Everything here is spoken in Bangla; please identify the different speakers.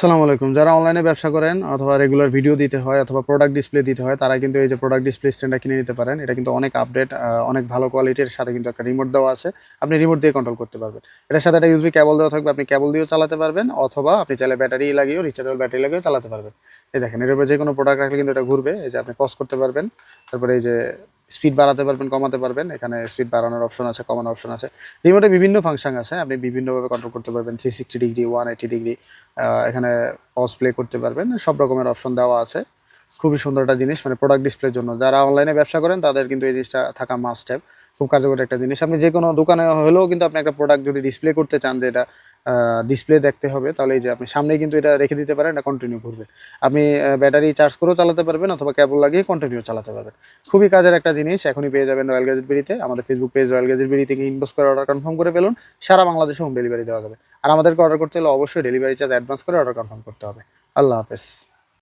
Speaker 1: আসসালামু আলাইকুম। যারা অনলাইনে ব্যবসা করেন অথবা রেগুলার ভিডিও দিতে হয় অথবা প্রোডাক্ট ডিসপ্লে দিতে হয়, তারা কিন্তু এই যে প্রোডাক্ট ডিসপ্লে স্ট্যান্ডটা কিনে নিতে পারেন। এটা কিন্তু অনেক আপডেট, অনেক ভালো কোয়ালিটির, সাথে কিন্তু একটা রিমোট দেওয়া আছে। আপনি রিমোট দিয়ে কন্ট্রোল করতে পারবেন। এটার সাথে একটা ইউএসবি কেবল দেওয়া থাকবে, আপনি কেবল দিয়েও চালাতে পারবেন অথবা আপনি চাইলে ব্যাটারি লাগিয়েও, রিচার্জেবল ব্যাটারি লাগিয়েও চালাতে পারবেন। এই দেখেন, এটার উপরে যেকোনো প্রোডাক্ট রাখলে কিন্তু এটা ঘুরবে। এই যে আপনি পজ করতে পারবেন, তারপরে এই যে স্পিড বাড়াতে পারবেন, কমাতে পারবেন। এখানে স্পিড বাড়ানোর অপশন আছে, কমানোর অপশন আছে। রিমোটে বিভিন্ন ফাংশন আছে, আপনি বিভিন্নভাবে কন্ট্রোল করতে পারবেন। 360 ডিগ্রি, 180 ডিগ্রি, এখানে পজ প্লে করতে পারবেন। সব রকমের অপশন দেওয়া আছে। খুবই সুন্দর একটা জিনিস, মানে প্রোডাক্ট ডিসপ্লের জন্য যারা অনলাইনে ব্যবসা করেন তাদের কিন্তু এই জিনিসটা থাকা মাস্ট হ্যাভ। খুব কার্যকর একটা জিনিস। আপনি যে কোনো দোকানে হলেও কিন্তু আপনি একটা প্রোডাক্ট যদি ডিসপ্লে করতে চান, যে এটা ডিসপ্লে দেখতে হবে, তাহলে এই যে আপনি সামনেই কিন্তু এটা রেখে দিতে পারেন, এটা কন্টিনিউ করবে। আপনি ব্যাটারি চার্জ করেও চালাতে পারবেন অথবা কেবল লাগিয়ে কন্টিনিউ চালাতে পারবেন। খুবই কাজের একটা জিনিস। এখনই পেয়ে যাবেন রয়্যাল গ্যাজেট বিডিতে। আমাদের Facebook page Royal Gadget BD থেকে ইনবক্স করে অর্ডার কনফার্ম করে ফেলুন। সারা বাংলাদেশে হোম ডেলিভারি দেওয়া যাবে। আর আমাদেরকে অর্ডার করতে হলে অবশ্যই ডেলিভারি চার্জ অ্যাডভান্স করে অর্ডার কনফার্ম করতে হবে। আল্লাহ হাফেজ।